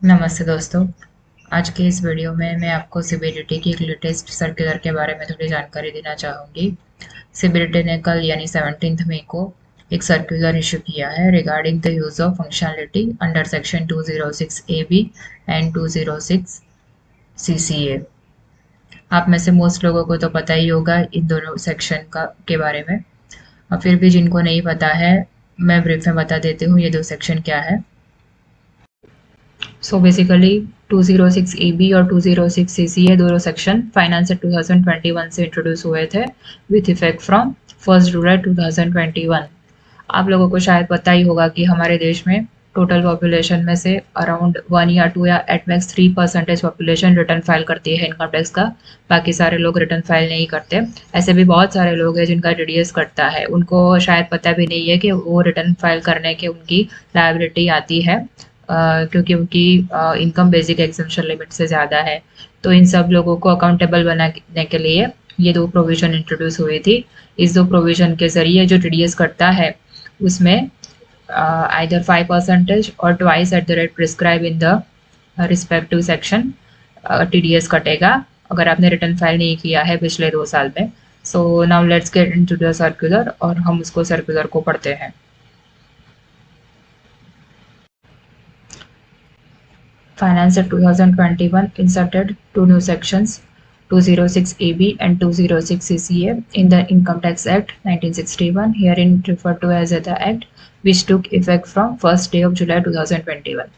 नमस्ते दोस्तों। आज के इस वीडियो में मैं आपको सीबीडीटी की एक लेटेस्ट सर्कुलर के बारे में थोड़ी जानकारी देना चाहूँगी। सीबीडीटी ने कल यानी 17 मई को एक सर्कुलर इशू किया है regarding the use of functionality under section 206 A B and 206 CCA. आप में से मोस्ट लोगों को तो पता ही होगा इन दोनों सेक्शन का के बारे में, और फिर भी जिनको नहीं पता है मैं ब्रीफ में बता देती हूँ ये दो सेक्शन क्या है। सो बेसिकली 206 AB और 206 CC ये दोनों सेक्शन फाइनेंस एक्ट 2021 से इंट्रोड्यूस हुए थे विथ इफेक्ट फ्रॉम 1 जुलाई 2021। आप लोगों को शायद पता ही होगा कि हमारे देश में टोटल पॉपुलेशन में से अराउंड 1 या 2 या at max 3% population return file करती है इनकम टैक्स का। बाकी सारे लोग रिटर्न फाइल नहीं करते। ऐसे भी बहुत सारे लोग हैं जिनका टीडीएस कटता है, उनको शायद पता भी नहीं है कि वो रिटर्न फाइल करने के उनकी लायबिलिटी आती है, क्योंकि उनकी इनकम बेसिक एग्जम्पशन लिमिट से ज़्यादा है। तो इन सब लोगों को अकाउंटेबल बनाने के लिए ये दो प्रोविज़न इंट्रोड्यूस हुई थी। इस दो प्रोविज़न के ज़रिए जो टीडीएस कटता है उसमें आइदर 5% और twice at the rate prescribe in the respective section TDS कटेगा अगर आपने रिटर्न फाइल नहीं किया है पिछले 2 साल में। So now let's get into the circular और हम उसको सर्कुलर को पढ़ते हैं। Finance Act 2021 inserted two new sections, 206 AB and 206 CCA in the Income Tax Act 1961, herein referred to as the Act, which took effect from 1st day of July 2021.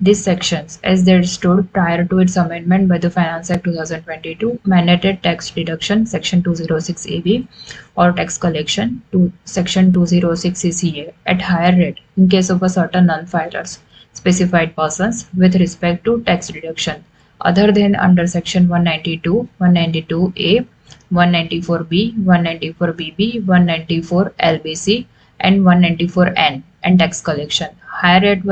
These sections, as they stood prior to its amendment by the Finance Act 2022, mandated tax deduction Section 206 AB or tax collection to Section 206 CCA at higher rate in case of a certain non-filers specified persons with respect to tax deduction other than under Section 192, 192A, 194B, 194BB, 194 LBC, and 194N and tax collection. Higher rate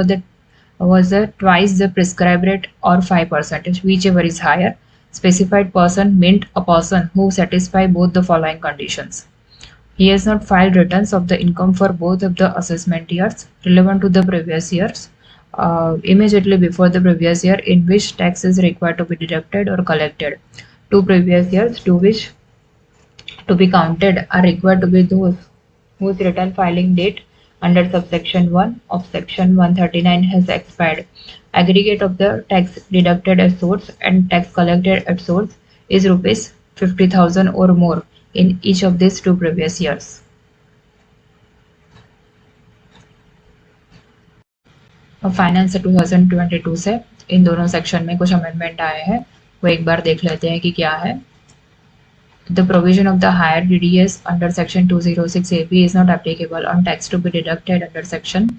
was twice the prescribed rate or 5%, whichever is higher. Specified person meant a person who satisfy both the following conditions. He has not filed returns of the income for both of the assessment years relevant to the previous years immediately before the previous year in which tax is required to be deducted or collected. 2 previous years to which to be counted are required to be those whose return filing date under subsection 1 of section 139 has expired. Aggregate of the tax deducted at source and tax collected at source is rupees 50,000 or more in each of these 2 previous years. Finance 2022 से इन दोनों section में कुछ amendment आए हैं, वो एक बार देख लेते हैं कि क्या है। The provision of the higher DDS under section 206 AB is not applicable on tax to be deducted under section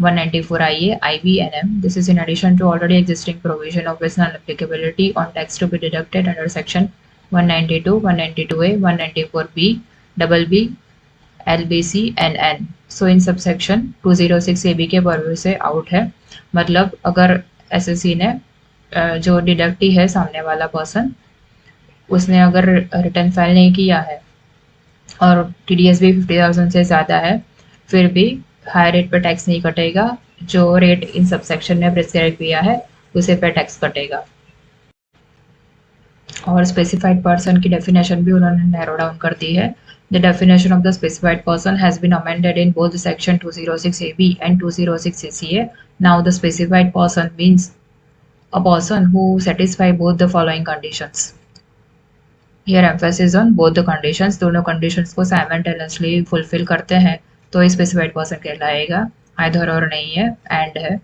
194 IA, IB and M. This is in addition to already existing provision of its non-applicability on tax to be deducted under section 192, 192A, 194B, BB, LBC and N. So in sub section 206 AB के purview से out है। मतलब अगर SSC ने जो deductee है सामने वाला पर्सन, उसने अगर रिटर्न फाइल नहीं किया है और टीडीएस भी 50,000 से ज़्यादा है, फिर भी हाई रेट पर टैक्स नहीं कटेगा। जो रेट इन सब सेक्शन ने प्रिस्क्राइब किया है उसे पे टैक्स कटेगा। और स्पेसिफाइड पर्सन की डेफिनेशन भी उन्होंने नैरो डाउन कर दी है। The definition of the specified person has been amended in both section 206 AB and 206 CCA. Now the specified person means a person who satisfy both the following conditions. Here emphasis on both the conditions. दोनों conditions को simultaneously fulfill करते हैं तो specified person कहलाएगा। either और नहीं है, and है।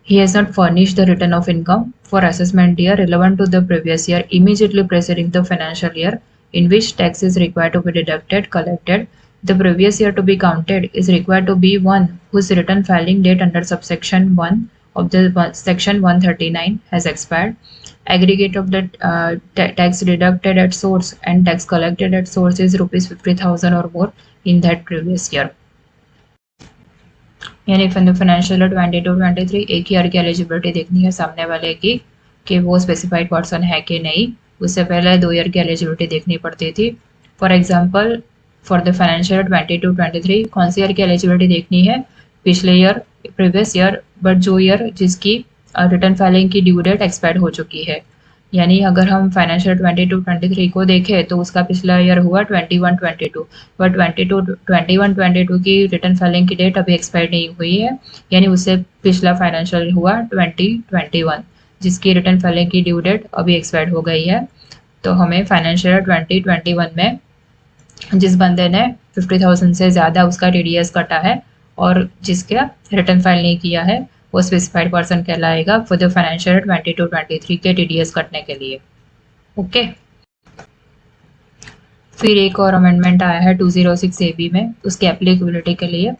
He has not furnished the return of income for assessment year relevant to the previous year immediately preceding the financial year in which tax is required to be deducted, collected. The previous year to be counted is required to be one whose return filing date under subsection 1 of the section 139 has expired. Aggregate of the tax deducted at source and tax collected at source is rupees 50,000 or more in that previous year. यानी financial year 22-23 एक year की eligibility देखनी है सामने वाले की कि वो स्पेसिफाइड पर्सन है कि नहीं। उससे पहले 2 ईयर की एलिजिबिलिटी देखनी पड़ती थी। For example for the financial year 22-23 कौन सी ईयर की एलिजिबिलिटी देखनी है? पिछले ईयर, प्रीवियस ईयर, बट जो ईयर जिसकी रिटर्न फाइलिंग की ड्यू डेट एक्सपायर हो चुकी है। यानी अगर हम फाइनेंशियल 22-23 को देखें तो उसका पिछला ईयर हुआ 21-22, बट 21-22 की रिटर्न फाइलिंग की डेट अभी एक्सपायर नहीं हुई है, यानी उससे पिछला फाइनेंशियल हुआ 2021 जिसकी रिटर्न फाइलिंग की ड्यू डेट अभी एक्सपायर हो गई है। तो हमें फाइनेंशियल 2021 में जिस बंदे ने 50,000 से ज़्यादा उसका टीडीएस कटा है और जिसका रिटर्न फाइल नहीं किया है वो स्पेसिफाइड पर्सन कहलाएगा फॉर द फाइनेंशियल 22-23 के टीडीएस कटने के लिए। ओके, फिर एक और अमेंडमेंट आया है 206 AB में उसकी एप्लीकेबिलिटी के लिए।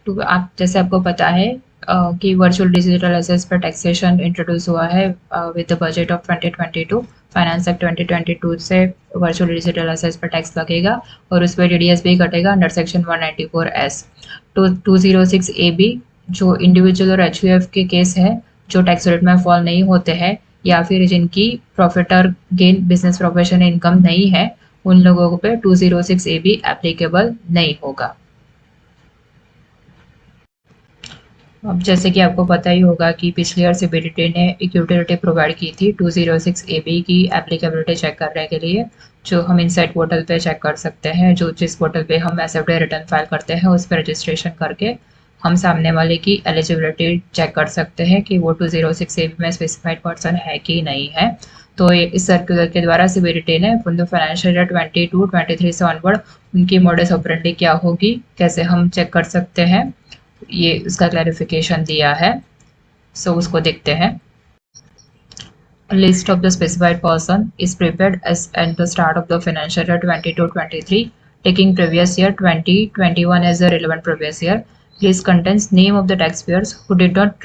तो आप जैसे आपको पता है कि वर्चुअल डिजिटल एसेट्स पर टैक्सेशन इंट्रोड्यूस हुआ है with the budget of 2022। Finance act 2022 से वर्चुअल डिजिटल एसेट्स पर टैक्स लगेगा और उस पर टीडीएस भी कटेगा अंडर सेक्शन 194S। तो 206 AB जो इंडिविजुअल और एचयूएफ के केस है जो टैक्स रेट में फॉल नहीं होते हैं या फिर जिनकी प्रॉफिट और गेन बिजनेस प्रोफेशन इनकम नहीं है, उन लोगों पे 206 AB एप्लीकेबल नहीं होगा। अब जैसे कि आपको पता ही होगा कि पिछले ईयर सीबीडीटी ने एक यूटिलिटी प्रोवाइड की थी 206 AB की एप्लीकेबिलिटी चेक करने के लिए, जो हम इनसाइट पोर्टल पे चेक कर सकते हैं। जो जिस पोर्टल पे हम एसएफडी रिटर्न फाइल करते हैं उस पर रजिस्ट्रेशन करके हम सामने वाले की एलिजिबिलिटी चेक कर सकते हैं कि वो 206 AB में स्पेसिफाइड पर्सन है कि नहीं है। तो इस सर्कुलर के द्वारा सीबीडीटी ने फाइनेंशियल ईयर 22-23 से ऑनवर्ड उनकी मोडस ऑपरेंडी क्या होगी, कैसे हम चेक कर सकते हैं, ये उसका क्लैरिफिकेशन दिया है। सो उसको देखते हैं। List of the specified person is prepared as at the start of the financial year 22-23 taking previous year 2021 as a relevant previous year. List contains name of the taxpayers who did not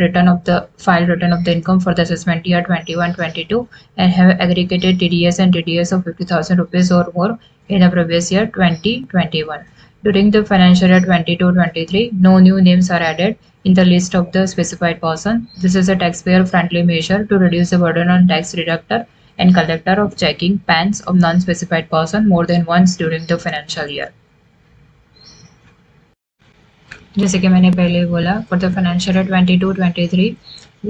file return of the income for the assessment year 21-22 and have aggregated TDS and TDS of 50,000 rupees or more in the previous year 2021. During the financial year 22-23, no new names are added in the list of the specified person. This is a taxpayer-friendly measure to reduce the burden on tax deductor and collector of checking PANs of non-specified person more than once during the financial year. जैसे कि मैंने पहले बोला for the financial year 22-23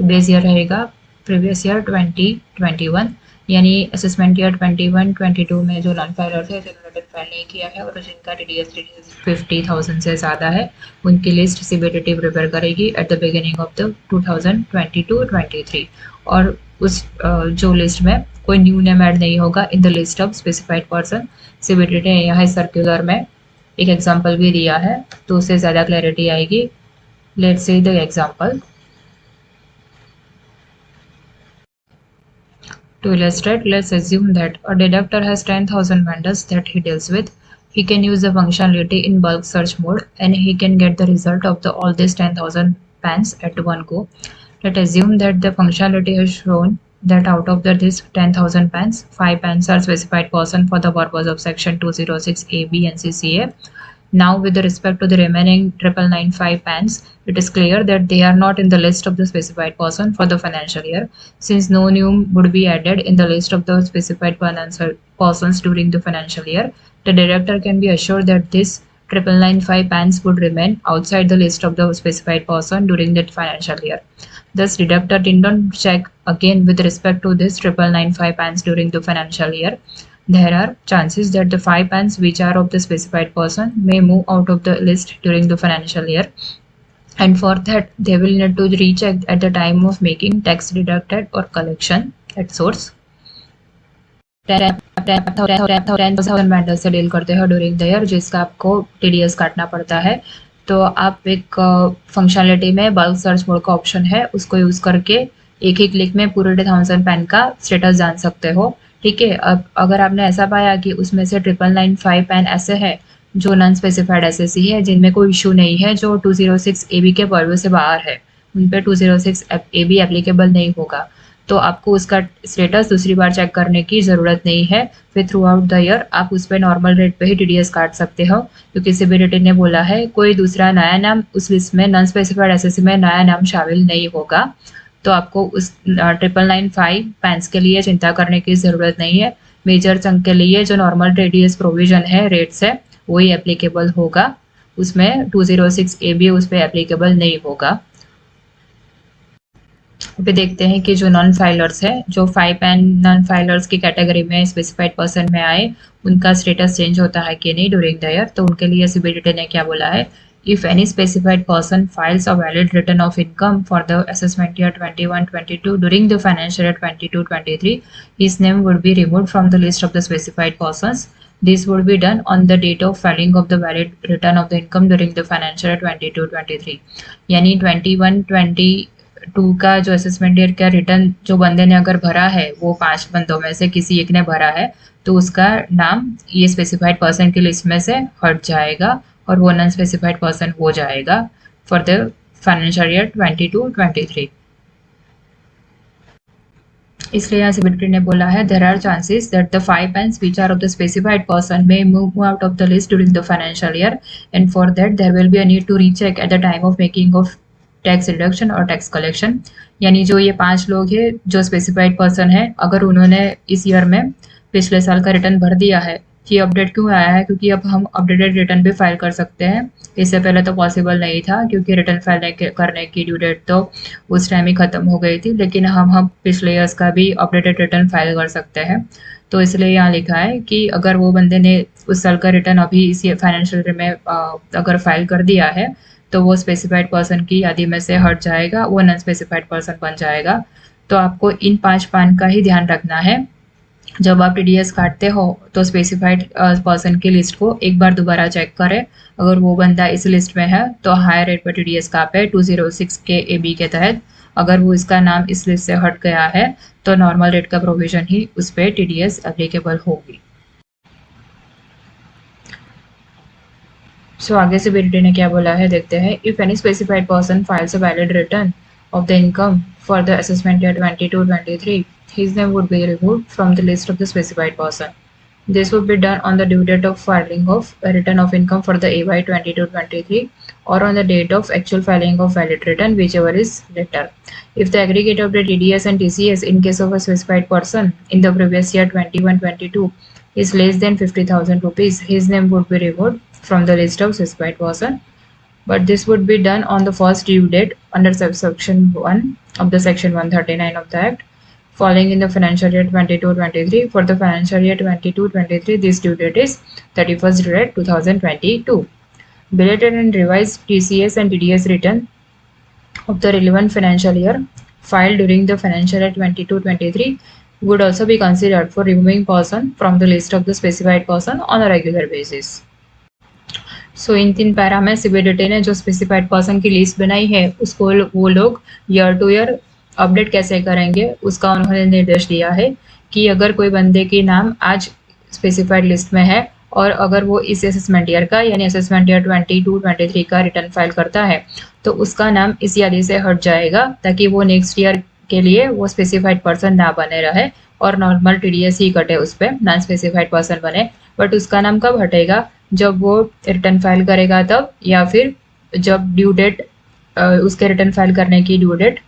base year रहेगा previous year 2021, यानी assessment year 21-22 में जो non filer थे जिन्होंने रिटर्न फाइल नहीं किया है और जिनका टीडीएस 50,000 से ज़्यादा है उनकी लिस्ट सीबीडीटी प्रिपेयर करेगी at the beginning of the 2022-23। और उस जो लिस्ट में कोई न्यू नेम ऐड नहीं होगा in the list of specified person. CBDT ने यहाँ सर्कुलर में एक एग्जांपल भी दिया है तो उससे ज़्यादा क्लैरिटी आएगी। Let's see the example. To illustrate, let's assume that a deductor has 10,000 vendors that he deals with. He can use the functionality in bulk search mode and he can get the result of all these 10,000 PANs at one go. Let's assume that the functionality has shown that out of this 10,000 PANs, 5 PANs are specified person for the purpose of section 206 AB and CCA. Now with respect to the remaining 995 PANs, it is clear that they are not in the list of the specified person for the financial year. Since no new would be added in the list of the specified financial persons during the financial year, the deductor can be assured that this 995 PANs would remain outside the list of the specified person during that financial year. Thus, deductor did not check again with respect to this 995 PANs during the financial year. There are chances that the 5 PANs which are of the specified person may move out of the list during the financial year, and for that they will need to recheck at the time of making tax deducted or collection at source. 10,000 vendors से deal करते हो during the year जिसका आपको TDS काटना पड़ता है। तो आप एक फंक्शनलिटी में बल्क सर्च मोड का ऑप्शन है, उसको यूज़ करके एक ही क्लिक में पूरे 10,000 पैन का स्टेटस जान सकते हो। ठीक है, अब अगर आपने ऐसा पाया कि उसमें से 995 पैन ऐसे है जो नॉन स्पेसिफाइड एसएससी है जिनमें कोई इशू नहीं है, जो 206 AB के पर्व से बाहर है, उन पे 206 AB एप्लीकेबल नहीं होगा, तो आपको उसका स्टेटस दूसरी बार चेक करने की ज़रूरत नहीं है। फिर थ्रू आउट द ईयर आप उस पर नॉर्मल रेट पे ही टीडीएस काट सकते हो, क्योंकि सीबीडीटी ने बोला है कोई दूसरा नया नाम उस लिस्ट में नॉन स्पेसिफाइड एसएससी में नया नाम शामिल नहीं होगा। तो आपको उस 995 पैंस के लिए चिंता करने की ज़रूरत नहीं है। मेजर चंक के लिए जो नॉर्मल टीडीएस प्रोविजन है रेट्स है वही एप्लीकेबल होगा, उसमें 206 AB उस पर एप्लीकेबल नहीं होगा। पे देखते हैं कि जो नॉन फाइलर्स है, जो 5 एंड नॉन फाइलर्स की कैटेगरी में स्पेसिफाइड पर्सन में आए, उनका स्टेटस चेंज होता है कि नहीं ड्यूरिंग द ईयर। तो उनके लिए सीबीडीटी ने क्या बोला है, if any specified person files a valid return of income for the assessment year 21-22 during the financial year 22-23, his name would be removed from the list of the specified persons. This would be done on the date of filing of the valid return of the income during the financial year 22-23। यानी 21-22 का जो assessment year का return जो बंदे ने अगर भरा है, वो 5 बंदों में से किसी एक ने भरा है, तो उसका नाम ये स्पेसिफाइड पर्सन की लिस्ट में से हट जाएगा और वो नॉन स्पेसिफाइड पर्सन हो जाएगा फॉर द फाइनेंशियल ईयर 22-23। इसलिए यहाँ सीबीडीटी ने बोला है, there are chances that the 5 PANs which are of the specified person may move out of the list during the financial year, and for that there will be a need to recheck at the time of making of tax deduction और tax collection. यानी जो ये 5 लोग हैं जो specified person है, अगर उन्होंने इस ईयर में पिछले साल का रिटर्न भर दिया है, ये अपडेट क्यों आया है, क्योंकि अब हम अपडेटेड रिटर्न भी फाइल कर सकते हैं। इससे पहले तो पॉसिबल नहीं था, क्योंकि रिटर्न फाइल करने की ड्यू डेट तो उस टाइम ही खत्म हो गई थी, लेकिन हम पिछले ईयर्स का भी अपडेटेड रिटर्न फाइल कर सकते हैं। तो इसलिए यहाँ लिखा है कि अगर वो बंदे ने उस साल का रिटर्न अभी इसी फाइनेंशियल ईयर में अगर फाइल कर दिया है, तो वो स्पेसिफाइड पर्सन की यादी में से हट जाएगा, वो नॉन स्पेसिफाइड पर्सन बन जाएगा। तो आपको इन 5 पान का ही ध्यान रखना है। जब आप टीडीएस काटते हो तो स्पेसिफाइड पर्सन की लिस्ट को एक बार दोबारा चेक करें। अगर वो बंदा इस लिस्ट में है तो हायर रेट पर टीडीएस काटे 206 के एबी के तहत। अगर वो इसका नाम इस लिस्ट से हट गया है तो नॉर्मल रेट का प्रोविजन ही उस पर टीडीएस एप्लीकेबल होगी। सो आगे से सीबीडीटी ने क्या बोला है देखते हैं। If any specified person files a valid return of the income for the assessment year 22-23, his name would be removed from the list of the specified person. This would be done on the due date of filing of a return of income for the AY 22-23 or on the date of actual filing of valid return, whichever is later. If the aggregate of the TDS and TCS in case of a specified person in the previous year 21-22 is less than 50,000 rupees, his name would be removed from the list of specified person. But this would be done on the first due date under subsection 1 of the section 139 of the Act, falling in the financial year 22-23. For the financial year 22-23, this due date is 31st July 2022. Belated and revised TCS and TDS return of the relevant financial year filed during the financial year 22-23 would also be considered for removing person from the list of the specified person on a regular basis. So in 3 para में CBDT ने जो specified person की list बनाई है, उसको वो लोग year two year update कैसे करेंगे, उसका उन्होंने निर्देश दिया है कि अगर कोई बंदे की नाम आज स्पेसिफाइड लिस्ट में है और अगर वो इस असेसमेंट ईयर का यानी असेसमेंट ईयर 22-23 का रिटर्न फाइल करता है, तो उसका नाम इस यादी से हट जाएगा, ताकि वो नेक्स्ट ईयर के लिए वो स्पेसिफाइड पर्सन ना बने रहे और नॉर्मल टीडीएस ही कटे उस पर, नॉन स्पेसिफाइड पर्सन बने। बट उसका नाम कब हटेगा, जब वो रिटर्न फाइल करेगा तब, या फिर जब ड्यू डेट उसके रिटर्न फाइल करने की ड्यू डेट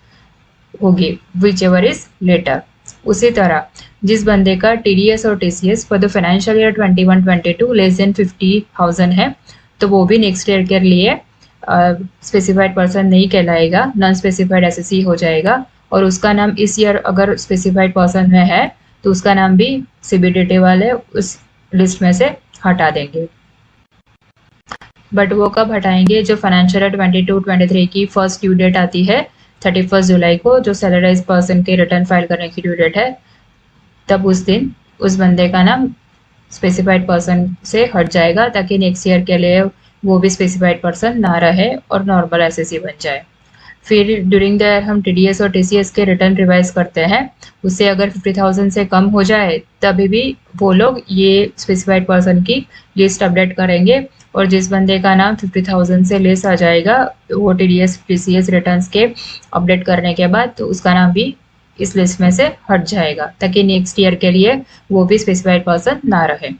होगी, विच एवर इज लेटर। उसी तरह जिस बंदे का टीडीएस और TCS for the financial year 21-22 less than 50,000 है, तो वो भी नेक्स्ट ईयर के लिए स्पेसिफाइड पर्सन नहीं कहलाएगा, नॉन स्पेसिफाइड एसएससी हो जाएगा। और उसका नाम इस ईयर अगर स्पेसिफाइड पर्सन में है तो उसका नाम भी सीबीडीटी वाले उस लिस्ट में से हटा देंगे। बट वो कब हटाएंगे, जो फाइनेंशियल ईयर 22-23 की फर्स्ट ड्यू डेट आती है 31 जुलाई को, जो सैलराइज पर्सन के रिटर्न फाइल करने की ड्यू डेट है, तब उस दिन उस बंदे का नाम स्पेसिफाइड पर्सन से हट जाएगा, ताकि नेक्स्ट ईयर के लिए वो भी स्पेसिफाइड पर्सन ना रहे और नॉर्मल एसएससी बन जाए। फिर ड्यूरिंग द ईयर हम टीडीएस और टीसीएस के रिटर्न रिवाइज करते हैं, उससे अगर 50,000 से कम हो जाए तभी भी वो लोग ये स्पेसिफाइड पर्सन की लिस्ट अपडेट करेंगे, और जिस बंदे का नाम 50,000 से लेस आ जाएगा वो टीडीएस टीसीएस रिटर्न्स के अपडेट करने के बाद, तो उसका नाम भी इस लिस्ट में से हट जाएगा, ताकि नेक्स्ट ईयर के लिए वो भी स्पेसिफाइड पर्सन ना रहे।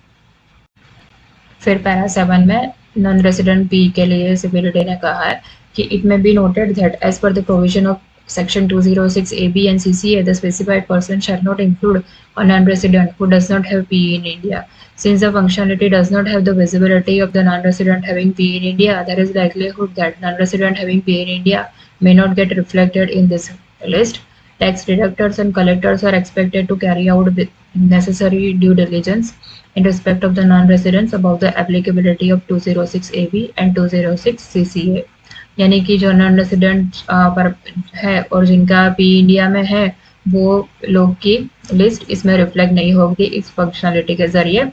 फिर पैरा 7 में नॉन रेसिडेंट पी के लिए सीबीडीटी ने कहा है कि it may be noted that as per the provision of section 206 AB and CCA, the specified person shall not include a non-resident who does not have PE in India. Since the functionality does not have the visibility of the non-resident having PE in India, there is likelihood that non-resident having PE in India may not get reflected in this list. Tax deductors and collectors are expected to carry out the necessary due diligence in respect of the non-residents about the applicability of 206AB and 206 CCA. यानी कि जो non resident पर है और जिनका P India में है वो लोग की लिस्ट इसमें रिफ्लेक्ट नहीं होगी इस फंक्शनलिटी के जरिए।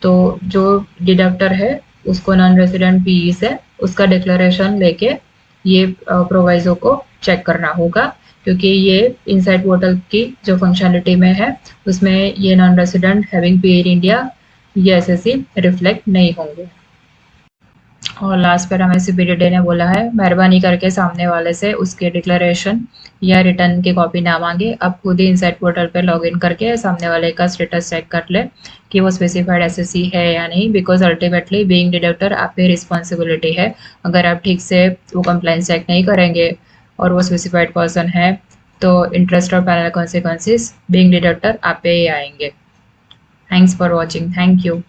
तो जो डिडक्टर है उसको नॉन रेसिडेंट पीई से उसका डिक्लेरेशन लेके ये प्रोवाइजो को चेक करना होगा, क्योंकि ये इनसाइड पोर्टल की जो फंक्शनलिटी में है उसमें ये non resident having P in India ये एसएससी रिफ्लेक्ट नहीं होंगे। और लास्ट पैरा में सीबीडीटी ने बोला है मेहरबानी करके सामने वाले से उसके डिक्लेरेशन या रिटर्न की कॉपी ना मांगे, आप खुद ही इनसाइड पोर्टल पे लॉगिन करके सामने वाले का स्टेटस चेक कर ले कि वो स्पेसिफाइड एसएससी है या नहीं, बिकॉज अल्टीमेटली बीइंग डिडक्टर आप पे रिस्पॉन्सिबिलिटी है। अगर आप ठीक से वो कंप्लाइंस चेक नहीं करेंगे और वो स्पेसिफाइड पर्सन है तो इंटरेस्ट और पैनल कॉन्सिक्वेंसेस बीइंग डिडक्टर आप पे ही आएंगे। Thanks for watching, thank you.